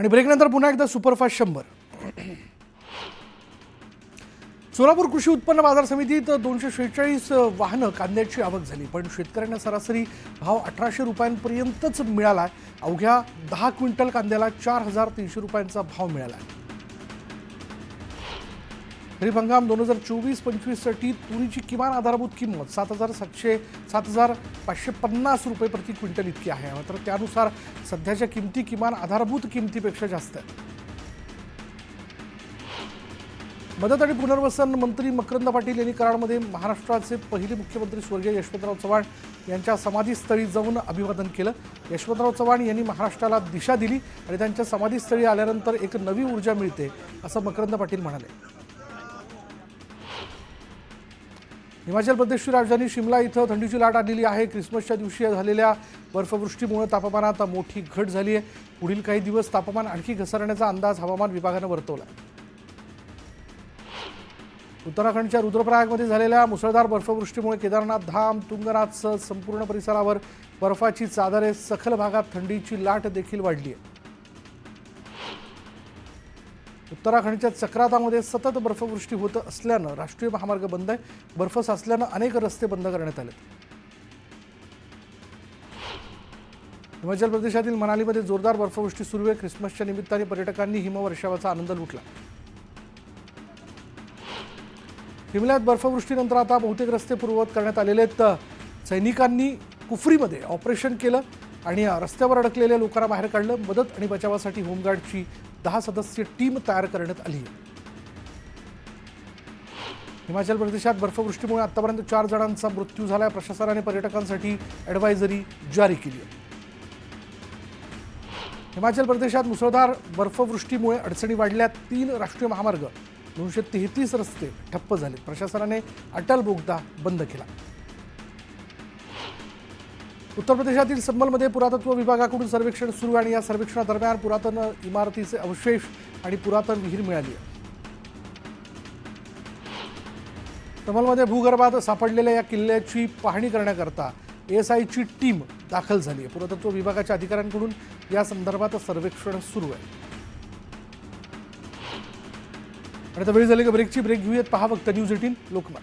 आणि ब्रेकनंतर पुन्हा एकदा सुपरफास्ट 100. सोलापूर कृषी उत्पन्न बाजार समितीत 246 वाहनं कांद्याची आवक झाली, पण शेतकऱ्यांना सरासरी भाव 1800 रुपयांपर्यंतच मिळाला. अवघ्या 10 क्विंटल कांद्याला 4300 रुपयांचा भाव मिळाला. खरीप हंगाम 2024-25 साठी तुरीची किमान आधारभूत किंमत 7,550 रुपये प्रति क्विंटल इतकी आहे. मात्र त्यानुसार सध्याच्या किमती किमान आधारभूत किमतीपेक्षा जास्त आहेत. मदत आणि पुनर्वसन मंत्री मकरंद पाटील यांनी कराडमध्ये महाराष्ट्राचे पहिले मुख्यमंत्री स्वर्गीय यशवंतराव चव्हाण यांच्या समाधीस्थळी जाऊन अभिवादन केलं. यशवंतराव चव्हाण यांनी महाराष्ट्राला दिशा दिली आणि त्यांच्या समाधीस्थळी आल्यानंतर एक नवी ऊर्जा मिळते, असं मकरंद पाटील म्हणाले. हिमाचल प्रदेशची राजधानी शिमला इथं थंडीची लाट आलेली आहे. ख्रिसमसच्या दिवशी झालेल्या बर्फवृष्टीमुळे तापमानात मोठी घट झाली आहे. पुढील काही दिवस तापमान आणखी घसरण्याचा अंदाज हवामान विभागानं वर्तवला. उत्तराखंडच्या रुद्रप्रयागमध्ये झालेल्या मुसळधार बर्फवृष्टीमुळे केदारनाथ धाम, तुंगनाथसह संपूर्ण परिसरावर बर्फाची चादर आहे. सखल भागात थंडीची लाट देखील वाढली आहे. उत्तराखंडच्या चक्रातामध्ये सतत बर्फवृष्टी होत असल्यानं राष्ट्रीय महामार्ग बंद आहे. बर्फ साचल्यानं अनेक रस्ते बंद करण्यात आले. हिमाचल प्रदेशातील मनालीमध्ये जोरदार बर्फवृष्टी सुरू आहे. ख्रिसमसच्या निमित्ताने पर्यटकांनी हिमवर्षावाचा आनंद लुटला. शिमल्यात बर्फवृष्टीनंतर आता बहुतेक रस्ते पूर्ववत करण्यात आलेले आहेत. सैनिकांनी कुफरीमध्ये ऑपरेशन केलं आणि रस्त्यावर अडकलेल्या लोकांना बाहेर काढलं. मदत आणि बचावासाठी होमगार्डची 10 सदस्यीय टीम तयार करण्यात आली आहे. हिमाचल प्रदेशात बर्फवृष्टीमुळे आतापर्यंत 4 जणांचा मृत्यू झाला. प्रशासनाने पर्यटकांसाठी ॲडव्हायझरी जारी केली आहे. हिमाचल प्रदेशात मुसळधार बर्फवृष्टीमुळे अडचणी वाढल्या. 3 राष्ट्रीय महामार्ग, 233 रस्ते ठप्प झाले. प्रशासनाने अटल बोगदा बंद केला. उत्तर प्रदेशातील संबलमध्ये पुरातत्व विभागाकडून सर्वेक्षण सुरू आहे आणि या सर्वेक्षणादरम्यान पुरातन इमारतीचे अवशेष आणि पुरातन विहीर मिळाली आहे. संबलमध्ये भूगर्भात सापडलेल्या या किल्ल्याची पाहणी करण्याकरता ASIची टीम दाखल झाली आहे. पुरातत्व विभागाच्या अधिकाऱ्यांकडून या संदर्भात सर्वेक्षण सुरू आहे. आणि आता वेळ झाली का ब्रेकची. ब्रेक घेऊयात. पहा फक्त न्यूज 18 लोकमत.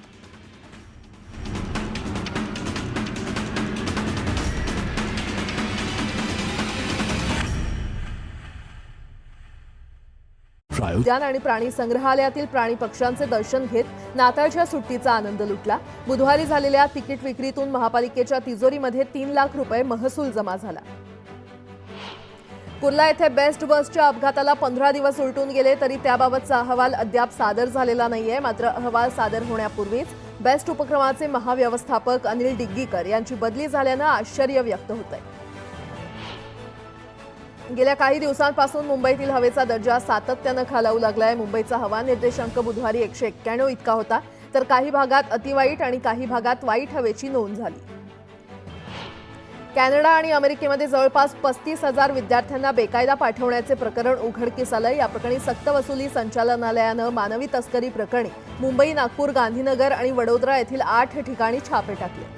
उद्यान आणि प्राणी संग्रहालयातील प्राणी पक्ष्यांचे दर्शन घेत नाताळच्या सुट्टीचा आनंद लुटला. बुधवारी झालेल्या तिकीट विक्रीतून महापालिकेच्या तिजोरीमध्ये 3 लाख रुपये महसूल जमा झाला. कुर्ला येथे बेस्ट बसच्या अपघाताला 15 दिवस उलटून गेले तरी त्याबाबतचा अहवाल अद्याप सादर झालेला नाहीये. मात्र अहवाल सादर होण्यापूर्वीच बेस्ट उपक्रमाचे महाव्यवस्थापक अनिल डिग्गीकर यांची बदली झाल्यानं आश्चर्य व्यक्त होतंय. गेल्या काही दिवसांपासून मुंबईतील हवेचा दर्जा सातत्यानं खालावू लागलाय. मुंबईचा हवा निर्देशांक बुधवारी 191 इतका होता, तर काही भागात अतिवाईट आणि काही भागात वाईट हवेची नोंद झाली. कॅनडा आणि अमेरिकेमध्ये जवळपास 35,000 विद्यार्थ्यांना बेकायदा पाठवण्याचे प्रकरण उघडकीस आलंय. या प्रकरणी सक्तवसुली संचालनालयानं मानवी तस्करी प्रकरणी मुंबई, नागपूर, गांधीनगर आणि वडोदरा येथील 8 ठिकाणी छापे टाकले.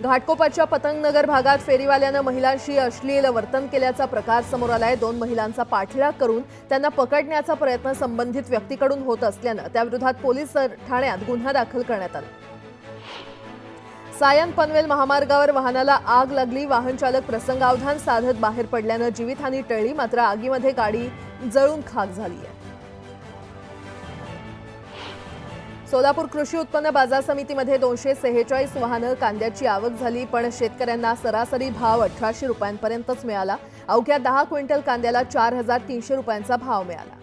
घाटकोपरच्या पतंगनगर भागात फेरीवाल्यानं महिलांशी अश्लील वर्तन केल्याचा प्रकार समोर आलाय. 2 महिलांचा पाठलाग करून त्यांना पकडण्याचा प्रयत्न संबंधित व्यक्तीकडून होत असल्यानं त्याविरोधात पोलीस ठाण्यात गुन्हा दाखल करण्यात आला. सायन पनवेल महामार्गावर वाहनाला आग लागली. वाहन चालक प्रसंगावधान साधत बाहेर पडल्यानं जीवितहानी टळली. मात्र आगीमध्ये गाडी जळून खाक झाली आहे. सोलापूर कृषी उत्पन्न बाजार समितीमध्ये 246 वाहनं कांद्याची आवक झाली, पण शेतकऱ्यांना सरासरी भाव 1800 रुपयांपर्यंतच मिळाला. अवघ्या 10 क्विंटल कांद्याला 4300 रुपयांचा भाव मिळाला.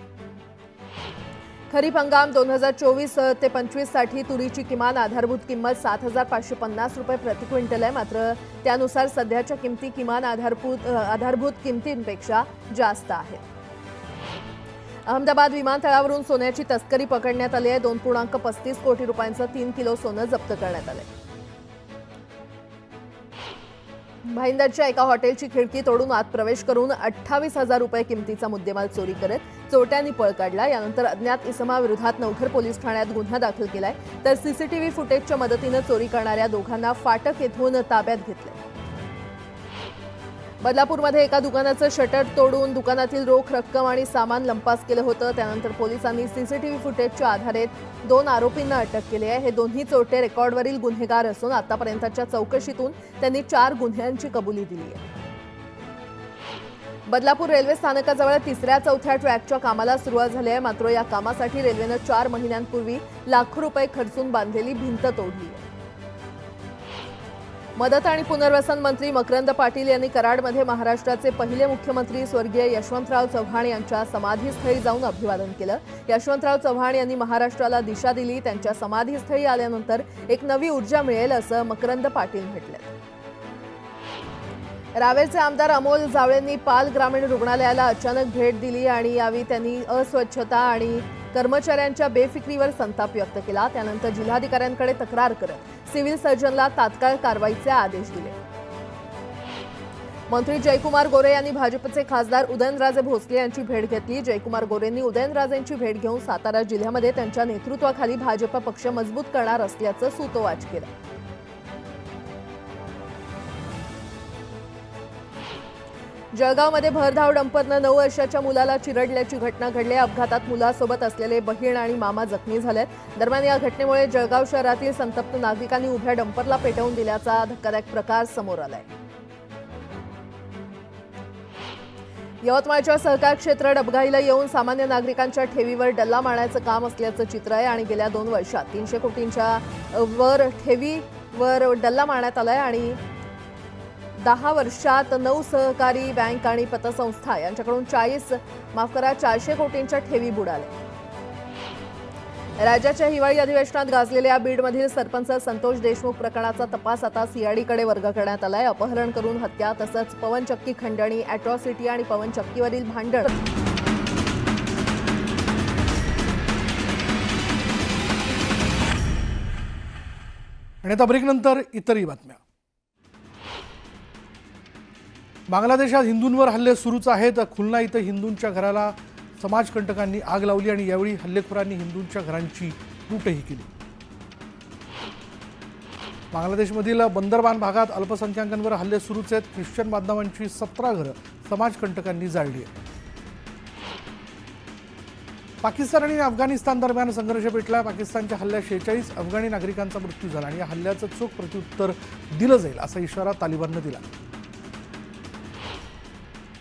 खरीप हंगाम 2024 ते 25 साठी तुरीची किमान आधारभूत किंमत 7,550 रुपये प्रति क्विंटल आहे. मात्र त्यानुसार सध्याच्या किमती किमान आधारभूत किमतींपेक्षा जास्त आहेत. अहमदाबाद विमानतळावरून सोन्याची तस्करी पकडण्यात आली आहे. 2.35 कोटी रुपयांचं 3 किलो सोनं जप्त करण्यात आलंय. भाईंदरच्या एका हॉटेलची खिडकी तोडून आत प्रवेश करून 28,000 रुपये किमतीचा मुद्देमाल चोरी करत चोरट्यांनी पळ काढला. यानंतर अज्ञात इसमाविरोधात नवघर पोलीस ठाण्यात गुन्हा दाखल केलाय. तर सीसीटीव्ही फुटेजच्या मदतीनं चोरी करणाऱ्या दोघांना फाटक येथून ताब्यात घेतले. बदलापूरमध्ये एका दुकानाचं शटर तोडून दुकानातील रोख रक्कम आणि सामान लंपास केलं होतं. त्यानंतर पोलिसांनी सीसीटीव्ही फुटेजच्या आधारे 2 आरोपींना अटक केली आहे. हे दोन्ही चोरटे रेकॉर्डवरील गुन्हेगार असून आतापर्यंतच्या चौकशीतून त्यांनी 4 गुन्ह्यांची कबुली दिली आहे. बदलापूर रेल्वे स्थानकाजवळ 3ऱ्या-4थ्या ट्रॅकच्या कामाला सुरुवात झाली आहे. मात्र या कामासाठी रेल्वेनं 4 महिन्यांपूर्वी लाखो रुपये खर्चून बांधलेली भिंत तोडली आहे. मदत आणि पुनर्वसन मंत्री मकरंद पाटील यांनी कराडमध्ये महाराष्ट्राचे पहिले मुख्यमंत्री स्वर्गीय यशवंतराव चव्हाण यांच्या समाधीस्थळी जाऊन अभिवादन केलं. यशवंतराव चव्हाण यांनी महाराष्ट्राला दिशा दिली. त्यांच्या समाधीस्थळी आल्यानंतर एक नवी ऊर्जा मिळेल असं मकरंद पाटील म्हटलं. रावेरचे आमदार अमोल जावळेंनी पाल ग्रामीण रुग्णालयाला अचानक भेट दिली आणि यावेळी त्यांनी अस्वच्छता आणि कर्मचाऱ्यांच्या बेफिकीवर संताप व्यक्त केला. त्यानंतर जिल्हाधिकाऱ्यांकडे तक्रार करत सिव्हिल सर्जनला तात्काळ कारवाईचे आदेश दिले. मंत्री जयकुमार गोरे यांनी भाजपचे खासदार उदयनराजे भोसले यांची भेट घेतली. जयकुमार गोरेंनी उदयनराजेंची भेट घेऊन सातारा जिल्ह्यामध्ये त्यांच्या नेतृत्वाखाली भाजप पक्ष मजबूत करणार असल्याचं सूतोवाच केलं. जळगावमध्ये भरधाव डंपरनं 9 वर्षाच्या मुलाला चिरडल्याची घटना घडली. अपघातात मुलासोबत असलेले बहीण आणि मामा जखमी झालेत. दरम्यान या घटनेमुळे जळगाव शहरातील संतप्त नागरिकांनी उभ्या डंपरला पेटवून दिल्याचा धक्कादायक प्रकार समोर आलाय. यवतमाळच्या सहकार क्षेत्र डबघाईला येऊन सामान्य नागरिकांच्या ठेवीवर डल्ला मारण्याचं काम असल्याचं चित्र आहे आणि गेल्या 2 वर्षात 300 कोटींच्या वर ठेवीवर डल्ला मारण्यात आलाय आणि 10 वर्षात 9 सहकारी बँक आणि पतसंस्था यांच्याकडून 400 कोटींच्या ठेवी बुडाल्या. राज्याच्या हिवाळी अधिवेशनात गाजलेल्या बीडमधील सरपंच संतोष देशमुख प्रकरणाचा तपास आता सीआयडीकडे वर्ग करण्यात आलाय. अपहरण करून हत्या तसंच पवनचक्की खंडणी, अॅट्रॉसिटी आणि पवनचक्कीवरील भांडण आणि आता ब्रेकनंतर इतरही बातम्या. बांगलादेशात हिंदूंवर हल्ले सुरूच आहेत. खुलना इथं हिंदूंच्या घराला समाजकंटकांनी आग लावली आणि यावेळी हल्लेखोरांनी हिंदूंच्या घरांची लूटही केली. बांगलादेशमधील बंदरबान भागात अल्पसंख्याकांवर हल्ले सुरूच आहेत. ख्रिश्चन बांधवांची 17 घरं समाजकंटकांनी जाळली आहेत. पाकिस्तान आणि अफगाणिस्तान दरम्यान संघर्ष पेटला. पाकिस्तानच्या हल्ल्यात 46 अफगाणी नागरिकांचा मृत्यू झाला आणि या हल्ल्याचं चोख प्रत्युत्तर दिलं जाईल असा इशारा तालिबाननं दिला.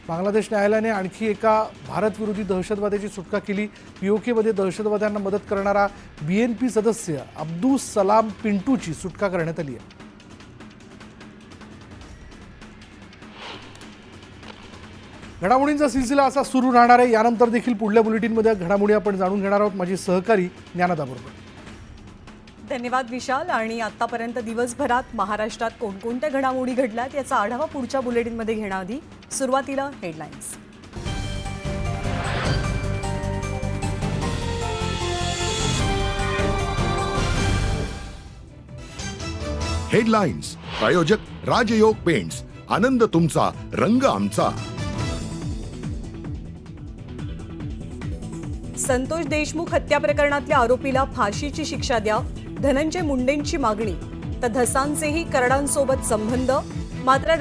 बांगलादेश न्यायालयाने आणखी एका भारतविरोधी दहशतवाद्याची सुटका केली. पीओकेमध्ये दहशतवाद्यांना मदत करणारा बीएनपी सदस्य अब्दुल सलाम पिंटूची सुटका करण्यात आली आहे. घडामोडींचा सिलसिला असा सुरू राहणार आहे. यानंतर देखील पुढल्या बुलेटिनमध्ये घडामोडी आपण जाणून घेणार आहोत. माझी सहकारी ज्ञानदाबरोबर. धन्यवाद विशाल. आणि आतापर्यंत दिवसभरात महाराष्ट्रात कोणकोणत्या घडामोडी घडल्यात याचा आढावा पुढच्या बुलेटिनमध्ये घेण्याआधी सुरुवातीला हेडलाईन्स. हेडलाईन्स प्रायोजक राजयोग पेंट्स. आनंद तुमचा, रंग आमचा. संतोष देशमुख हत्या प्रकरणातल्या आरोपीला फाशीची शिक्षा द्या, धनंजय मुंडेंची मागणी. तर धसांचेही कराडांसोबत संबंध. मात्र